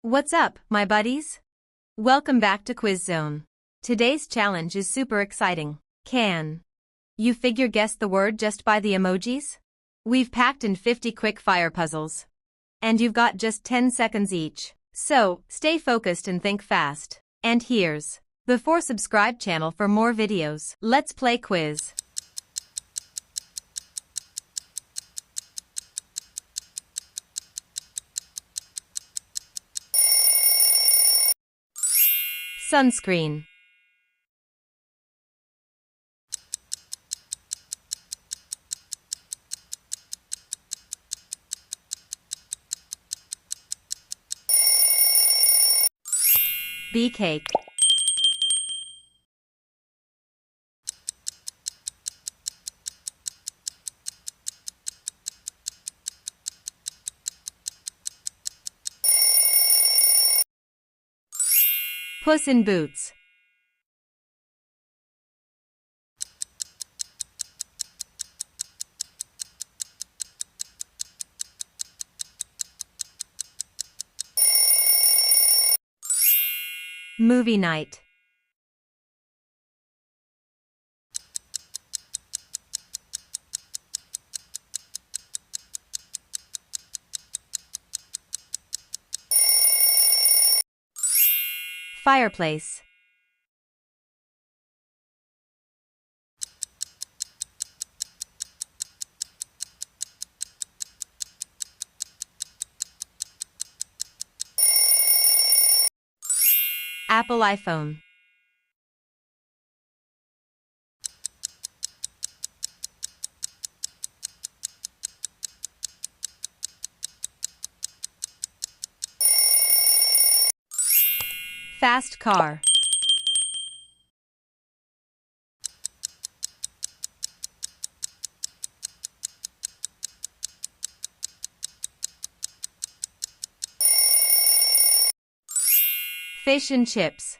What's up, my buddies? Welcome back to Quiz Zone. Today's challenge is super exciting. Can you figure guess the word just by the emojis? We've packed in 50 quick fire puzzles. And you've got just 10 seconds each. So, stay focused and think fast. And here's before subscribe channel for more videos. Let's play quiz. Sunscreen. Bee cake. Puss in Boots. Movie night. Fireplace. Apple iPhone. Fast car. Fish and chips.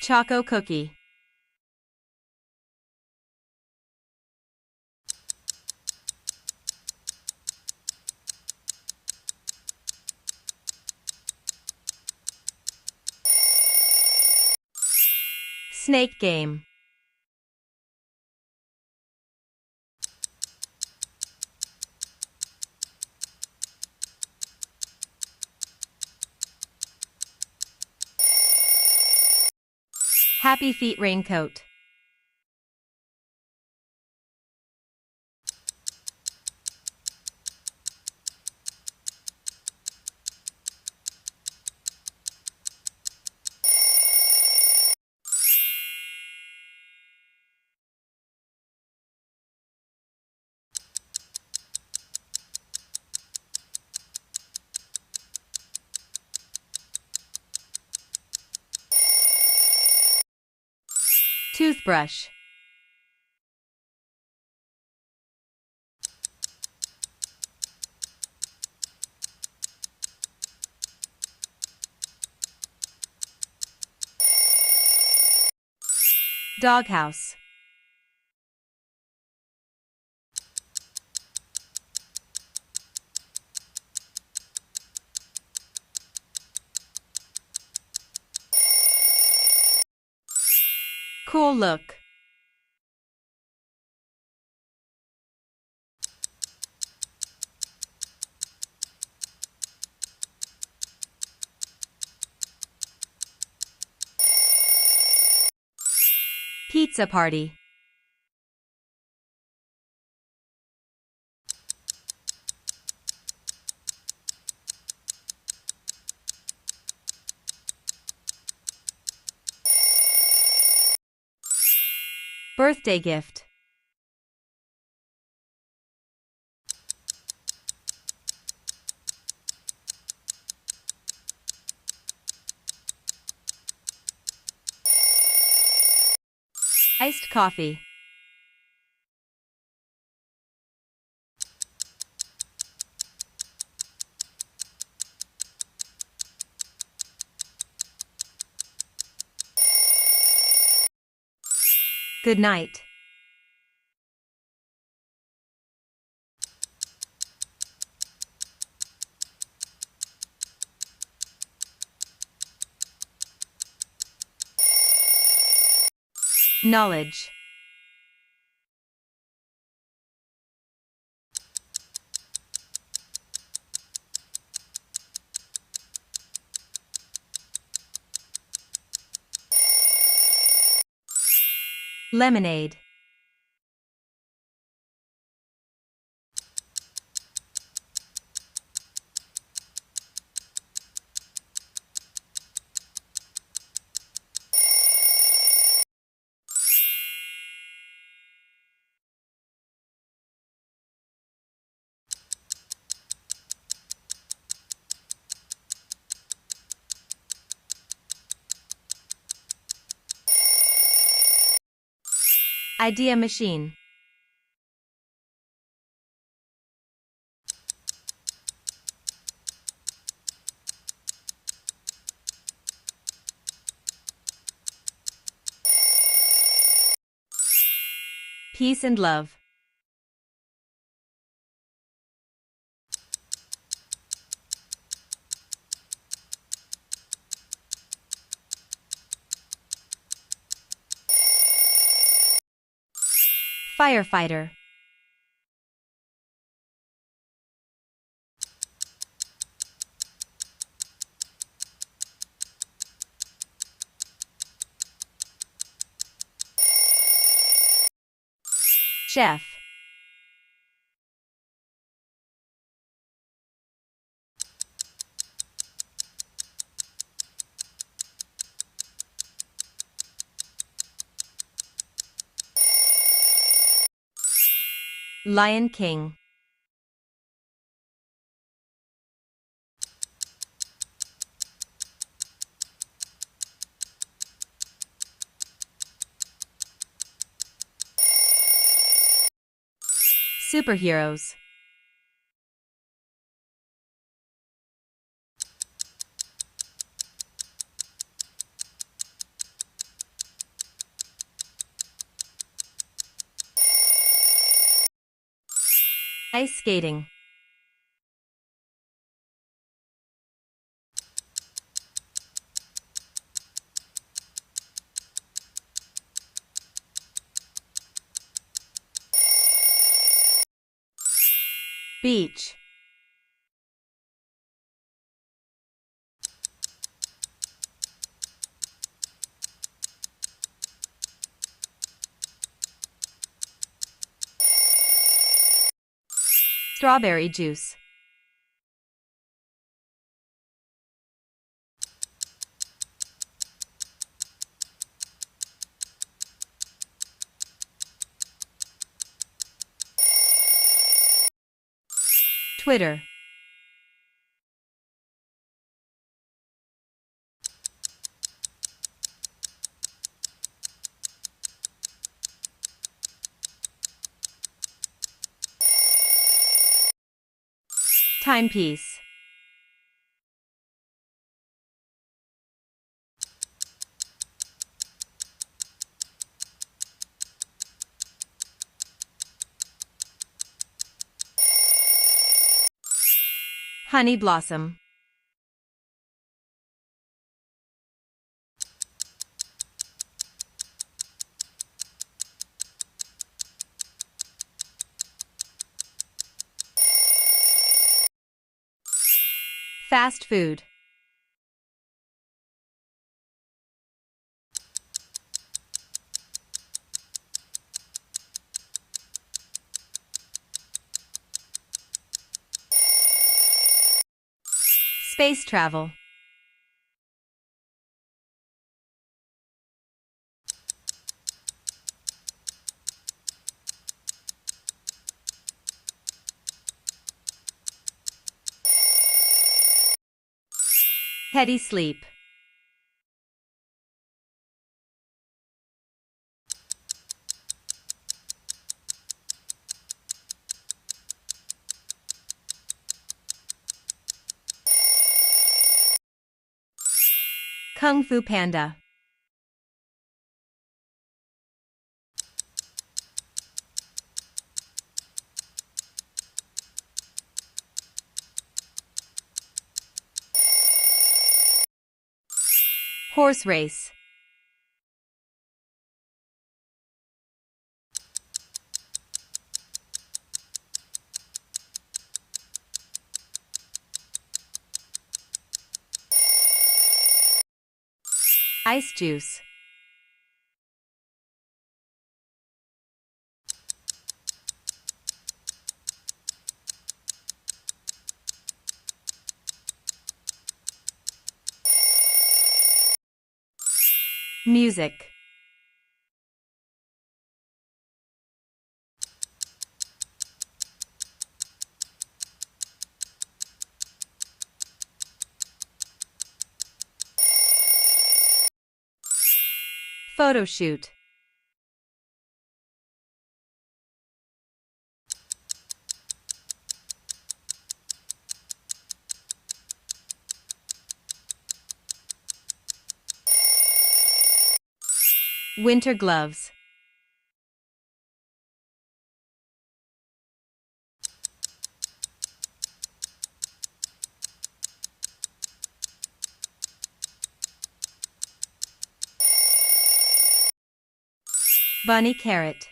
Choco cookie. Snake game. Happy Feet raincoat. Toothbrush. Doghouse. Cool look. Pizza party. Birthday gift. Iced coffee. Good night. Knowledge. Lemonade. Idea machine. Peace and love. Firefighter. Chef. Lion King. Superheroes. Ice skating. Beach. Strawberry juice. Twitter. Timepiece. Honey blossom. Fast food. Space travel. Teddy sleep. Kung Fu Panda. Horse race. Ice juice. Music. Photo shoot. Winter gloves. Bunny carrot.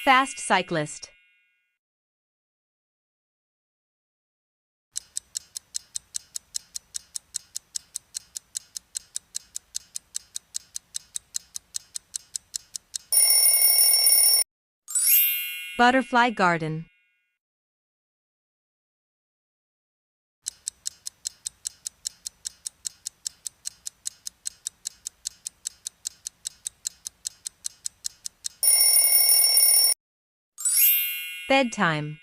Fast cyclist. Butterfly garden. Bedtime.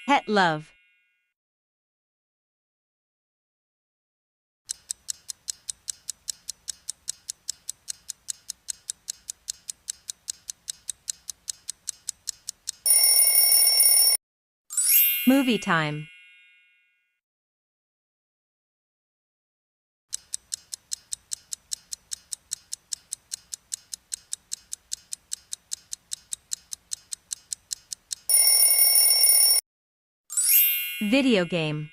Pet love. Movie time. Video game.